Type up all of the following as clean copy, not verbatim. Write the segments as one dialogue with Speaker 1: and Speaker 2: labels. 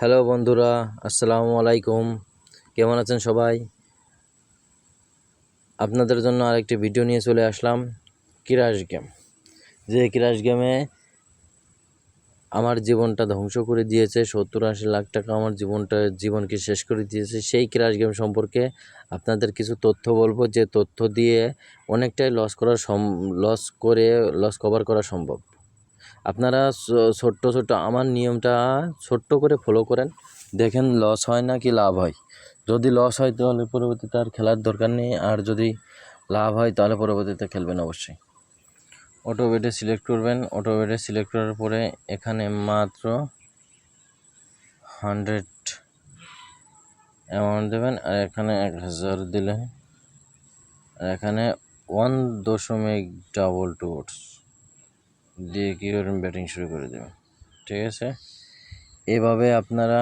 Speaker 1: Hello বন্ধুরা, আসসালামু আলাইকুম। কেমন আছেন সবাই? আপনাদের জন্য আরেকটি ভিডিও নিয়ে চলে আসলাম। ক্র্যাশ গেম, যে ক্র্যাশ গেমে আমার জীবনটা ধ্বংস করে দিয়েছে, 70-80 লাখ টাকা আমার জীবনকে শেষ করে দিয়েছে। সেই ক্র্যাশ গেম সম্পর্কে আপনাদের কিছু তথ্য বলবো, যে তথ্য দিয়ে অনেকটাই লস কভার করা সম্ভব। আপনারা ছোট্ট আমার নিয়মটা ছোট্ট করে ফলো করেন, দেখেন লস হয় না কি লাভ হয়। যদি লস হয় তাহলে পরবর্তীতে আর খেলার দরকার নেই, আর যদি লাভ হয় তাহলে পরবর্তীতে খেলবেন অবশ্যই। অটো বেটে সিলেক্ট করবেন। অটো বেটে সিলেক্ট করার পরে এখানে মাত্র 100 অ্যামাউন্ট দেবেন, আর এখানে 1000 দিলেন, আর এখানে 1.2 দিয়ে কী করবেন, ব্যাটিং শুরু করে দেবেন। ঠিক আছে, এভাবে আপনারা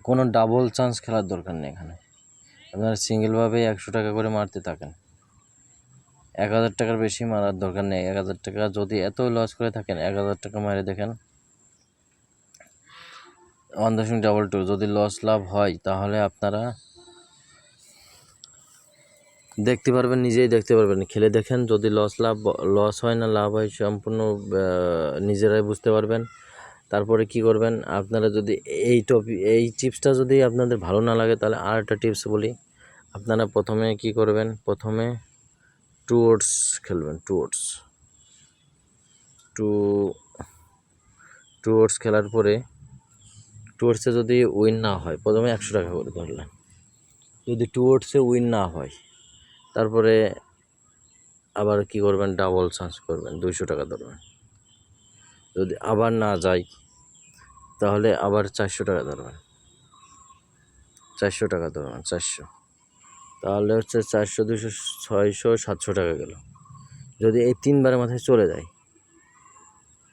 Speaker 1: কোনো ডাবল চান্স খেলার দরকার নেই। এখানে আপনারা সিঙ্গেলভাবেই 100 টাকা করে মারতে থাকেন। 1000 টাকার বেশি মারার দরকার নেই। 1000 টাকা যদি এত লস করে থাকেন, 1000 টাকা মারে দেখেন 1.22। যদি লস লাভ হয় তাহলে আপনারা দেখতে পারবেন, নিজেই দেখতে পারবেন, খেলে দেখেন। যদি লস হয় না লাভ হয়, সম্পূর্ণ নিজেরাই বুঝতে পারবেন। তারপরে কি করবেন, আপনারা যদি এই টিপসটা যদি আপনাদের ভালো না লাগে, তাহলে আর একটা টিপস বলি। আপনারা প্রথমে কি করবেন, প্রথমে টু ওয়ার্ডস খেলবেন। টু ওয়ার্ডস খেলার পরে টু ওয়ার্ডসে যদি উইন না হয়, প্রথমে 100 টাকা করে ধরলেন। যদি টু ওয়ার্ডসে উইন না হয়, তারপরে আবার কি করবেন, ডাবল চান্স করবেন, 200 টাকা ধরবেন। যদি আবার না যায়, তাহলে আবার 400 টাকা ধরবেন। 400 টাকা ধরবেন, 400, তাহলে হচ্ছে 400, 200, 600, 700 টাকা গেল। যদি এই 3বারের মাথায়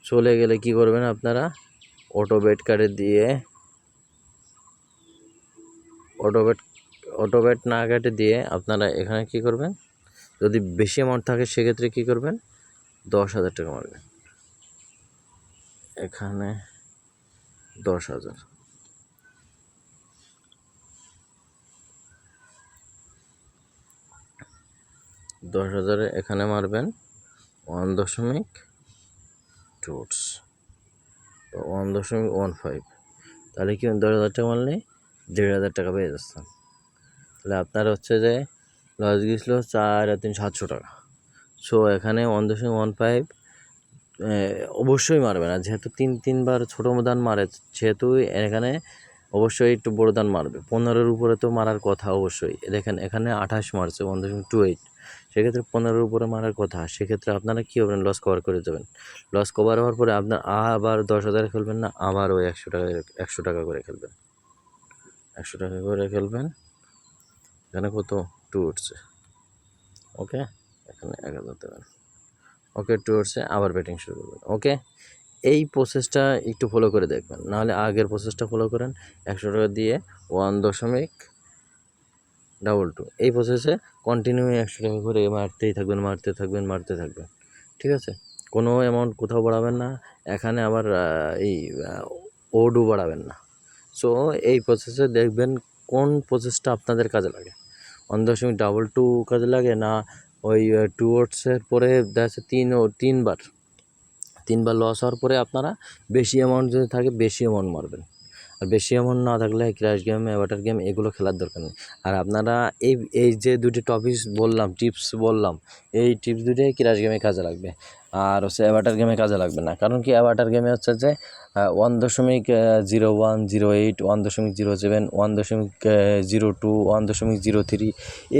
Speaker 1: চলে গেলে কি করবেন, আপনারা অটো বেট না কেটে দিয়ে আপনারা এখানে কি করবেন, যদি বেশি অ্যামাউন্ট থাকে সেক্ষেত্রে কি করবেন, 10,000 টাকা মারবেন। এখানে 10,000, 10,000 এখানে মারবেন 1.15, তাহলে কি 10,000 টাকা মারলে 1,500 টাকা পেয়ে যাচ্ছেন। তাহলে আপনার হচ্ছে যে লস গিয়েছিল 4 আর 3 700 টাকা। সো এখানে 1.15 অবশ্যই মারবে না, যেহেতু তিনবার ছোটো দান মারে, সেহেতু এখানে অবশ্যই একটু বড় দান মারবে। 15-এর উপরে তো মারার কথা অবশ্যই। দেখেন এখানে 28 মারছে, 1.28, সেক্ষেত্রে 15-এর উপরে মারার কথা। সেক্ষেত্রে আপনারা কী করবেন, লস কভার করে দেবেন। লস কভার হওয়ার পরে আপনার আবার 10,000 খেলবেন না, আবার ওই 100 টাকা করে খেলবেন। 100 টাকা করে খেলবেন। এখানে কত, 2 উঠছে, ওকে, এখানে 1000 দেবেন, ওকে, 2 উঠছে, আবার ব্যাটিং শুরু করবেন। ওকে, এই প্রসেসটা একটু ফলো করে দেখবেন, নাহলে আগের প্রসেসটা ফলো করেন। 100 টাকা দিয়ে 1.22, এই প্রসেসে কন্টিনিউ 100 টাকা করে মারতে থাকবেন। ঠিক আছে, কোনো অ্যামাউন্ট কোথাও বাড়াবেন না। এখানে আবার ওডও বাড়াবেন না। সো এই প্রসেসে দেখবেন কোন প্রসেসটা আপনাদের কাজে লাগে। 1.22 কাজে লাগে না, ওই টু ওয়ার্ডসের পরে দেখা যাচ্ছে তিনবার লস হওয়ার পরে আপনারা বেশি অ্যামাউন্ট যদি থাকে বেশি অ্যামাউন্ট মারবেন। আর বেশি অ্যামাউন্ট না থাকলে ক্র্যাশ গেম, অ্যাভাটার গেম এগুলো খেলার দরকার নেই। আর আপনারা এই যে দুটি টিপস বললাম, এই টিপস দুটোই ক্র্যাশ গেমে কাজে লাগবে, আর হচ্ছে অ্যাভাটার গেমে কাজে লাগবে না। কারণ কি, অ্যাভাটার গেমে হচ্ছে যে 1.01, 08, 1.07, 1.02, 1.03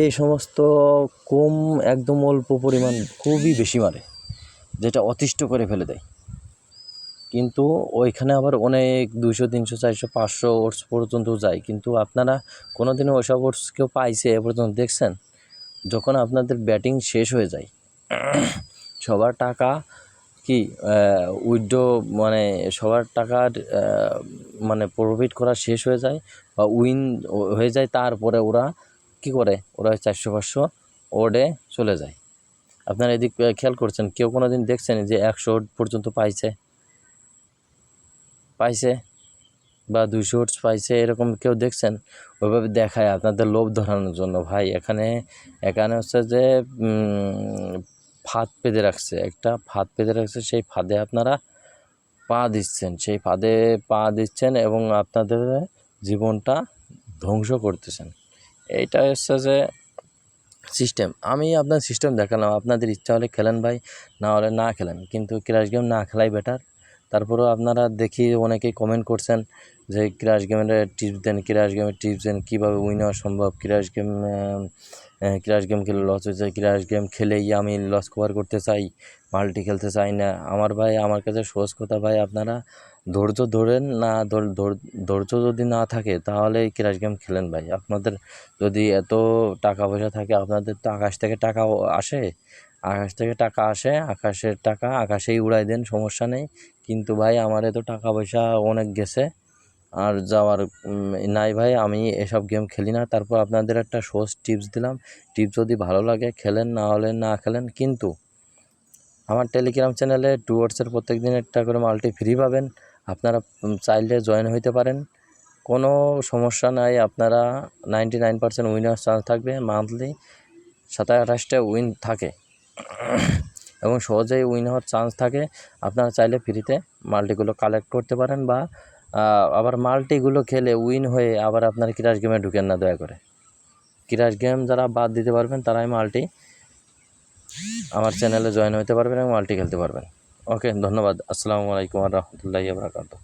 Speaker 1: এই সমস্ত কম, একদম অল্প পরিমাণ, খুবই বেশি মারে, যেটা অতিষ্ঠ করে ফেলে দেয়। কিন্তু ওইখানে আবার অনেক 200, 300, 400, 500 ওটস পর্যন্ত যায়। কিন্তু আপনারা কোনোদিনও ওইসব ওটস কেউ পাইছে এ পর্যন্ত দেখছেন? যখন আপনাদের ব্যাটিং শেষ হয়ে যায়, সবার টাকা কি উইথড্র, মানে সবার টাকার মানে প্রফিট করা শেষ হয়ে যায় বা উইন হয়ে যায়, তারপরে ওরা কি করে, ওরা 400-500 ওডে চলে যায়। আপনারা এদিক খেয়াল করছেন, কেউ কোনো দিন দেখছেন যে 100 পর্যন্ত পাইছে বা 200 উডস পাইছে, এরকম কেউ দেখছেন? ওইভাবে দেখায় আপনাদের লোভ ধরানোর জন্য। ভাই এখানে হচ্ছে যে ফাঁদ পেতে রাখছে, একটা ফাঁদ পেতে রাখছে। সেই ফাঁদে আপনারা পা দিচ্ছেন এবং আপনাদের জীবনটা ধ্বংস করতেছেন। এইটা হচ্ছে যে সিস্টেম। আমি আপনার সিস্টেম দেখালাম, আপনাদের ইচ্ছা হলে খেলেন ভাই, না হলে না খেলেন, কিন্তু ক্র্যাশ গেম না খেলাই বেটার। তারপরেও আপনারা দেখি অনেকেই কমেন্ট করছেন যে ক্র্যাশ গেমের টিপস দেন, কীভাবে উইন হওয়া সম্ভব, ক্র্যাশ গেম খেলে লস হয়েছে, ক্র্যাশ গেম খেলেই আমি লস কভার করতে চাই, মাল্টি খেলতে চাই না। আমার কাছে সহজ কথা ভাই, আপনারা ধৈর্য ধরেন না, ধৈর্য যদি না থাকে তাহলে ক্র্যাশ গেম খেলেন ভাই। আপনাদের যদি এত টাকা পয়সা থাকে, আপনাদের তো আকাশ থেকে টাকা আসে, আকাশের টাকা আকাশেই উড়াই দেন, সমস্যা নেই। কিন্তু ভাই আমার এত টাকা পয়সা অনেক গেছে, আর যাওয়ার নাই ভাই, আমি এসব গেম খেলি না। তারপর আপনাদের একটা সহজ টিপস দিলাম, টিপস যদি ভালো লাগে খেলেন, না হলে না খেলেন। কিন্তু আমার টেলিগ্রাম চ্যানেলে 2 ওয়াটসের প্রত্যেক দিন একটা করে মাল্টি ফ্রি পাবেন, আপনারা চাইলে জয়েন হইতে পারেন, কোনো সমস্যা নাই। আপনারা 99% উইনার চান্স থাকবে, মান্থলি 27-28টা উইন থাকে এবং সহজেই উইন হওয়ার চান্স থাকে। আপনারা চাইলে ফ্রিতে মাল্টিগুলো কালেক্ট করতে পারেন, বা আবার মাল্টিগুলো খেলে উইন হয়ে আবার আপনারা ক্র্যাশ গেমে ঢুকেন না দয়া করে। ক্র্যাশ গেম যারা বাদ দিতে পারবেন তারাই মাল্টি আমার চ্যানেলে জয়েন হতে পারবেন এবং মাল্টি খেলতে পারবেন। ওকে, ধন্যবাদ। আসসালামু আলাইকুম ওয়া রাহমাতুল্লাহি ওয়া বারাকাতুহু।